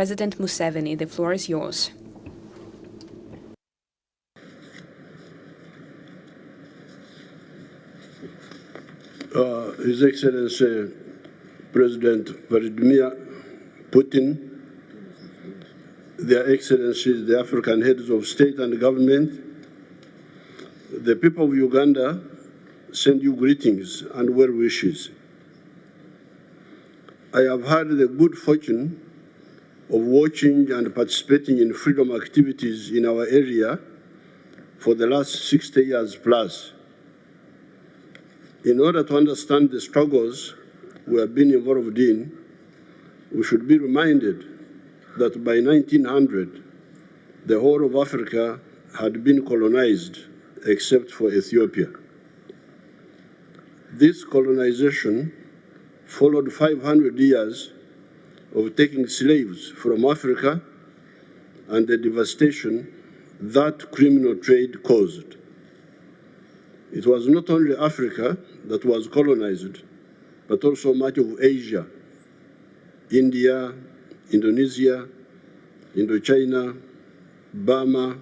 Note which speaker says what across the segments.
Speaker 1: President Museveni, the floor is yours.
Speaker 2: His Excellency President Vladimir Putin, Their Excellencies, the African heads of state and government, the people of Uganda send you greetings and well wishes. I have had the good fortune of watching and participating in freedom activities in our area for the last 60 years plus. In order to understand the struggles we have been involved in, we should be reminded that by 1900, the whole of Africa had been colonized except for Ethiopia. This colonization followed 500 years of taking slaves from Africa and the devastation that criminal trade caused. It was not only Africa that was colonized, but also much of Asia, India, Indonesia, Indochina, Burma,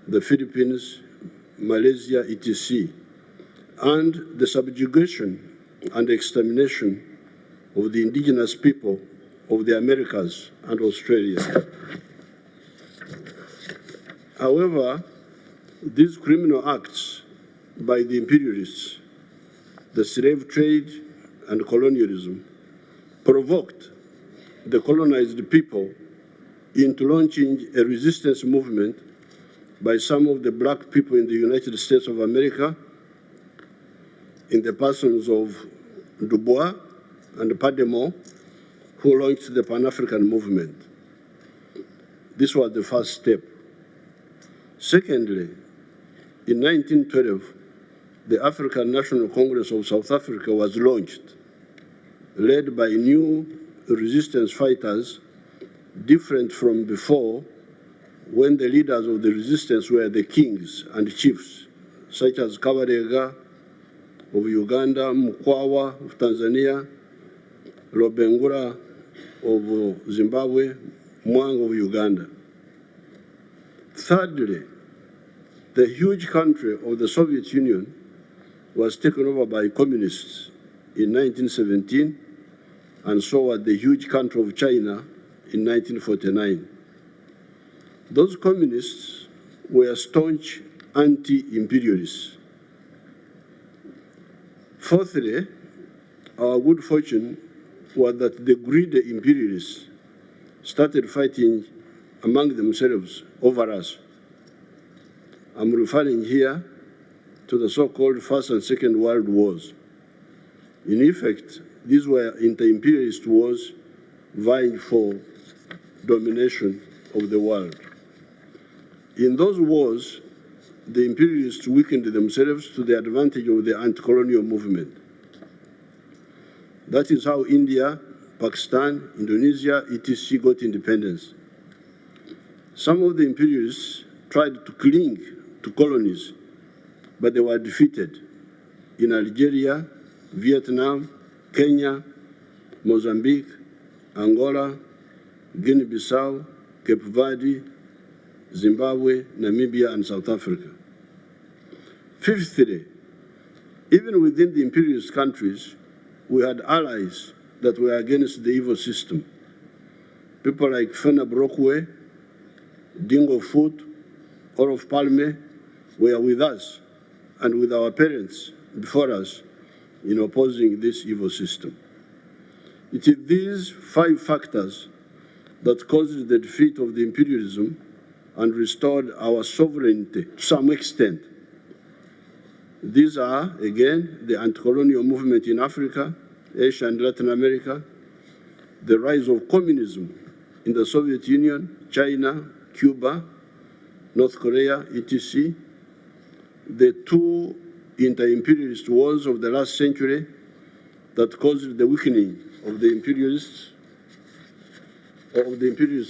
Speaker 2: the Philippines, Malaysia, etc., and the subjugation and extermination of the indigenous people of the Americas and Australia. However, these criminal acts by the imperialists, the slave trade and colonialism, provoked the colonized people into launching a resistance movement by some of the black people in the United States of America, in the persons of Du Bois and Pademont, who launched the Pan-African movement. This was the first step. Secondly, in 1912, the African National Congress of South Africa was launched, led by new resistance fighters, different from before, when the leaders of the resistance were the kings and chiefs, such as Kabarega of Uganda, Mkwawa of Tanzania, Lobengura of Zimbabwe, Mwanga of Uganda. Thirdly, the huge country of the Soviet Union was taken over by communists in 1917, and so was the huge country of China in 1949. Those communists were staunch anti-imperialists. Fourthly, our good fortune was that the greedy imperialists started fighting among themselves over us. I'm referring here to the so-called First and Second World Wars. In effect, these were inter-imperialist wars vying for domination of the world. In those wars, the imperialists weakened themselves to the advantage of the anti-colonial movement. That is how India, Pakistan, Indonesia, etc. got independence. Some of the imperialists tried to cling to colonies, but they were defeated in Algeria, Vietnam, Kenya, Mozambique, Angola, Guinea-Bissau, Cape Verde, Zimbabwe, Namibia, and South Africa. Fifthly, even within the imperialist countries, we had allies that were against the evil system. People like Fena Brockway, Dingo Foot, Olof Palme were with us and with our parents before us in opposing this evil system. It is these 5 factors that caused the defeat of the imperialism and restored our sovereignty to some extent. These are, again, the anti-colonial movement in Africa, Asia, and Latin America, the rise of communism in the Soviet Union, China, Cuba, North Korea, etc., the 2 inter-imperialist wars of the last century that caused the weakening of the imperialist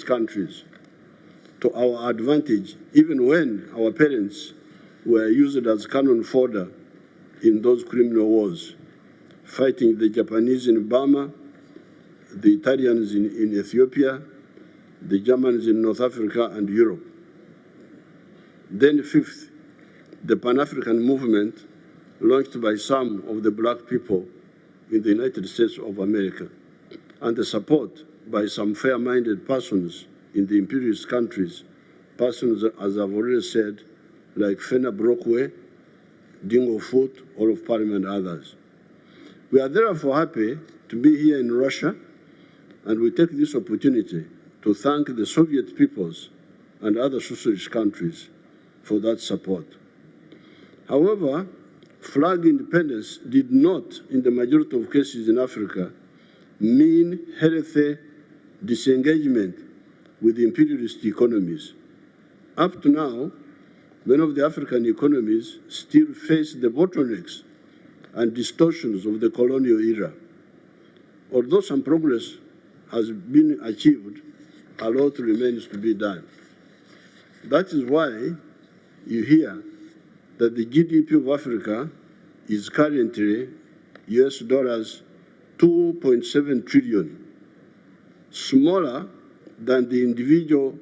Speaker 2: countries to our advantage, even when our parents were used as cannon fodder in those criminal wars, fighting the Japanese in Burma, the Italians in Ethiopia, the Germans in North Africa and Europe. Then fifth, the Pan-African movement launched by some of the black people in the United States of America, and the support by some fair-minded persons in the imperialist countries, persons, as I've already said, like Fena Brockway, Dingo Foot, all of Parliament, and others. We are therefore happy to be here in Russia, and we take this opportunity to thank the Soviet peoples and other socialist countries for that support. However, flag independence did not, in the majority of cases in Africa, mean healthy disengagement with imperialist economies. Up to now, many of the African economies still face the bottlenecks and distortions of the colonial era. Although some progress has been achieved, a lot remains to be done. That is why you hear that the GDP of Africa is currently US dollars 2.7 trillion, smaller than the individual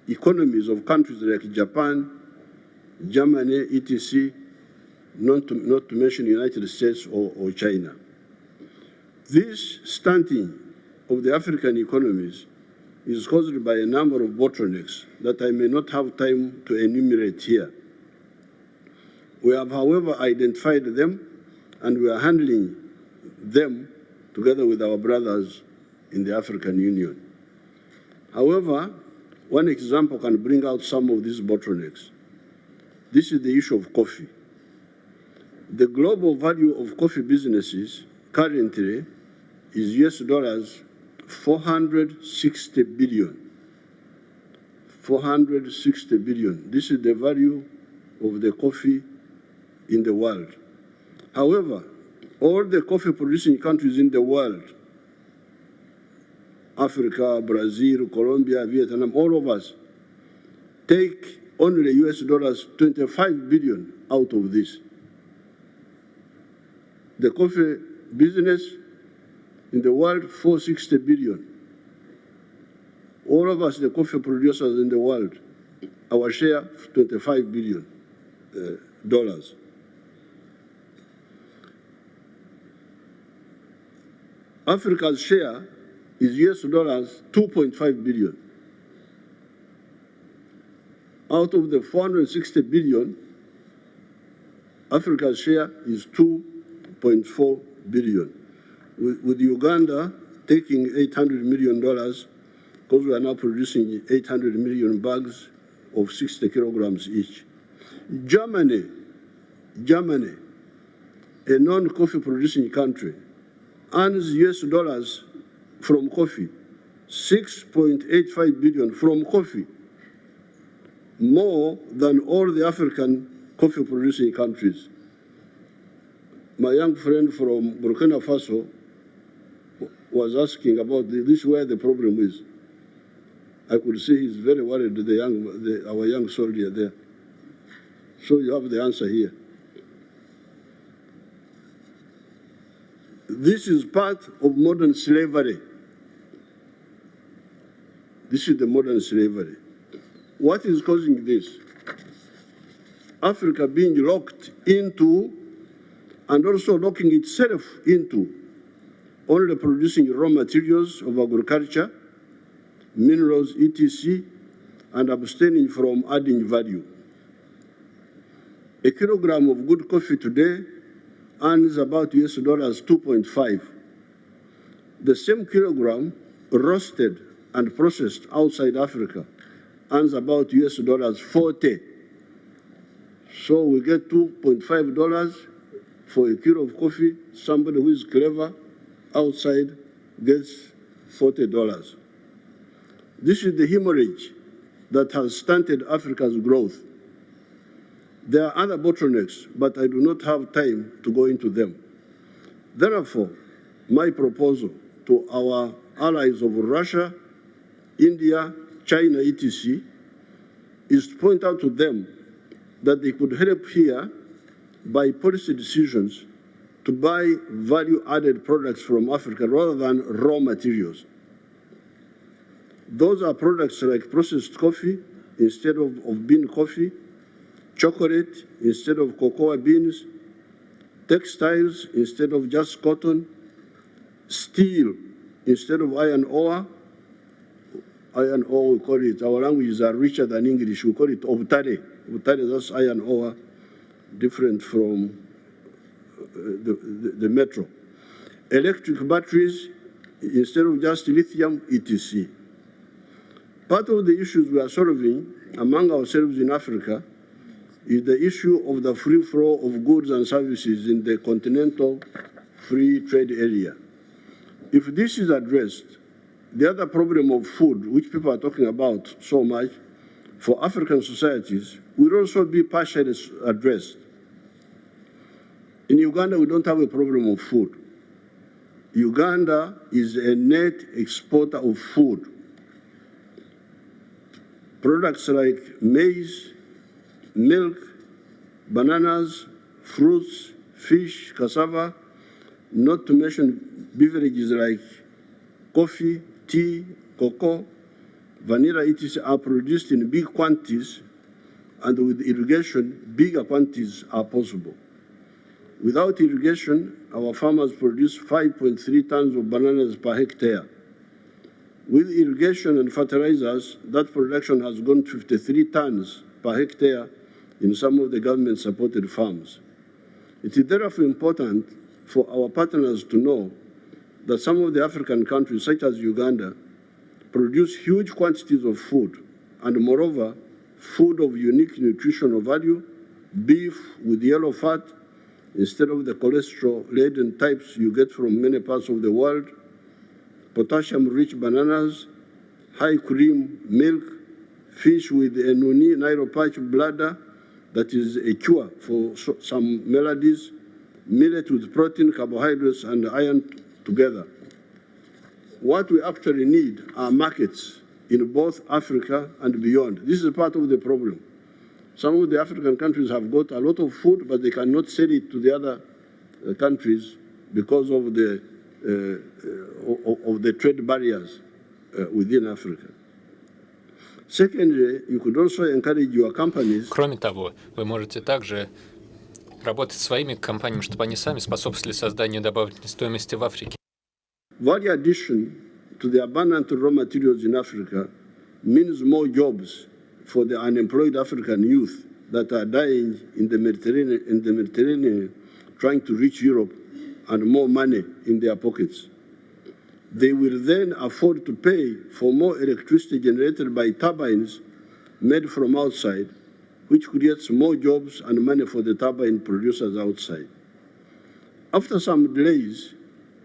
Speaker 2: economies of countries like Japan, Germany, etc., not to mention the United States or China. This stunting of the African economies is caused by a number of bottlenecks that I may not have time to enumerate here. We have, however, identified them, and we are handling them together with our brothers in the African Union. However, one example can bring out some of these bottlenecks. This is the issue of coffee. The global value of coffee businesses currently is US dollars 460 billion. 460 billion. This is the value of the coffee in the world. However, all the coffee producing countries in the world, Africa, Brazil, Colombia, Vietnam, all of us, take only US dollars 25 billion out of this. The coffee business in the world, 460 billion. All of us, the coffee producers in the world, our share, $25 billion. Africa's share is US dollars 2.5 billion. Out of the 460 billion, Africa's share is 2.4 billion. With Uganda taking $800 million, because we are now producing 800 million bags of 60 kilograms each. Germany, a non-coffee producing country, earns US dollars from coffee, 6.85 billion from coffee, more than all the African coffee producing countries. My young friend from Burkina Faso was asking about this, where the problem is. I could see he's very worried, our young soldier there. So you have the answer here. This is part of modern slavery. This is the modern slavery. What is causing this? Africa being locked into, and also locking itself into, only producing raw materials of agriculture, minerals, etc., and abstaining from adding value. A kilogram of good coffee today earns about US dollars 2.5. The same kilogram roasted and processed outside Africa earns about US dollars 40. So we get $2.5 for a kilo of coffee. Somebody who is clever outside gets $40. This is the hemorrhage that has stunted Africa's growth. There are other bottlenecks, but I do not have time to go into them. Therefore, my proposal to our allies of Russia, India, China, etc., is to point out to them that they could help here by policy decisions to buy value-added products from Africa rather than raw materials. Those are products like processed coffee instead of bean coffee, chocolate instead of cocoa beans, textiles instead of just cotton, steel instead of iron ore. Iron ore, we call it, our languages are richer than English, we call it obtare. Obtare, that's iron ore, different from the metal. Electric batteries instead of just lithium, etc. Part of the issues we are solving among ourselves in Africa is the issue of the free flow of goods and services in the continental free trade area. If this is addressed, the other problem of food, which people are talking about so much, for African societies, will also be partially addressed. In Uganda, we don't have a problem of food. Uganda is a net exporter of food. Products like maize, milk, bananas, fruits, fish, cassava, not to mention beverages like coffee, tea, cocoa, vanilla, etc. are produced in big quantities, and with irrigation, bigger quantities are possible. Without irrigation, our farmers produce 5.3 tons of bananas per hectare. With irrigation and fertilizers, that production has gone 53 tons per hectare in some of the government-supported farms. It is therefore important for our partners to know that some of the African countries, such as Uganda, produce huge quantities of food, and moreover, food of unique nutritional value, beef with yellow fat, instead of the cholesterol-laden types you get from many parts of the world, potassium-rich bananas, high cream milk, fish with a nuni, Nairopatch bladder, that is a cure for some maladies, millet with protein, carbohydrates, and iron together. What we actually need are markets in both Africa and beyond. This is part of the problem. Some of the African countries have got a lot of food, but they cannot sell it to the other countries because of the trade barriers within Africa. Secondly, you could also encourage your companies.
Speaker 3: Кроме того, вы можете также работать с своими компаниями, чтобы они сами способствовали созданию добавочной стоимости в Африке.
Speaker 2: Value addition to the abundant raw materials in Africa means more jobs for the unemployed African youth that are dying in the Mediterranean trying to reach Europe, and more money in their pockets. They will then afford to pay for more electricity generated by turbines made from outside, which creates more jobs and money for the turbine producers outside. After some delays,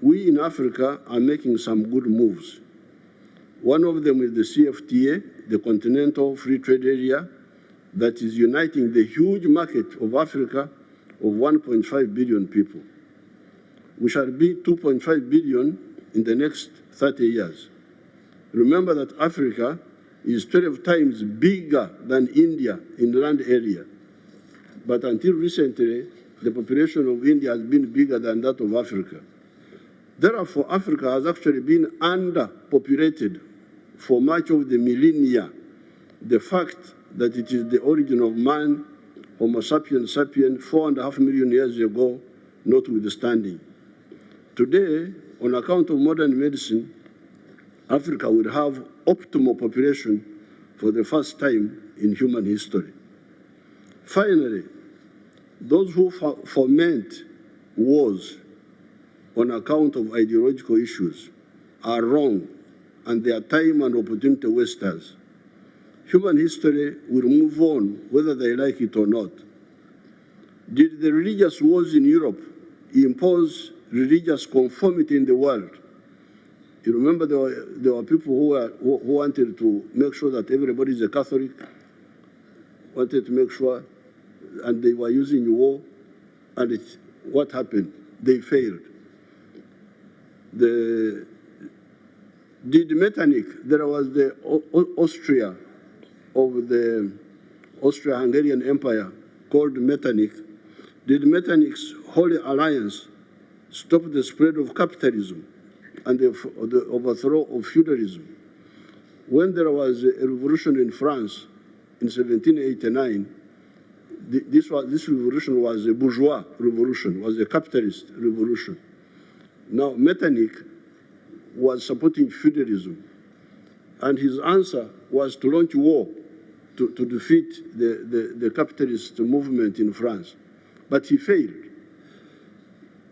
Speaker 2: we in Africa are making some good moves. One of them is the CFTA, the Continental Free Trade Area, that is uniting the huge market of Africa of 1.5 billion people. We shall be 2.5 billion in the next 30 years. Remember that Africa is 12 times bigger than India in land area. But until recently, the population of India has been bigger than that of Africa. Therefore, Africa has actually been underpopulated for much of the millennia. The fact that it is the origin of man, Homo sapiens sapiens, 4.5 million years ago, notwithstanding. Today, on account of modern medicine, Africa will have optimal population for the first time in human history. Finally, those who foment wars on account of ideological issues are wrong, and they are time and opportunity wasters. Human history will move on whether they like it or not. Did the religious wars in Europe impose religious conformity in the world? You remember there were people who wanted to make sure that everybody is a Catholic, wanted to make sure, and they were using war, and what happened? They failed. Did Metternich, there was the Austria of the Austro-Hungarian Empire called Metternich. Did Metternich's Holy Alliance stop the spread of capitalism and the overthrow of feudalism? when there was a revolution in France in 1789, this revolution was a bourgeois revolution, was a capitalist revolution. Now, Metternich was supporting feudalism, and his answer was to launch war to defeat the capitalist movement in France. But he failed.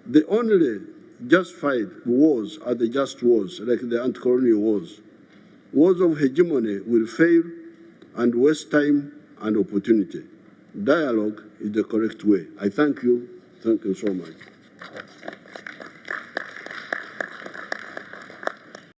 Speaker 2: The only justified wars are the just wars, like the anti-colonial wars. Wars of hegemony will fail and waste time and opportunity. Dialogue is the correct way. I thank you. Thank you so much.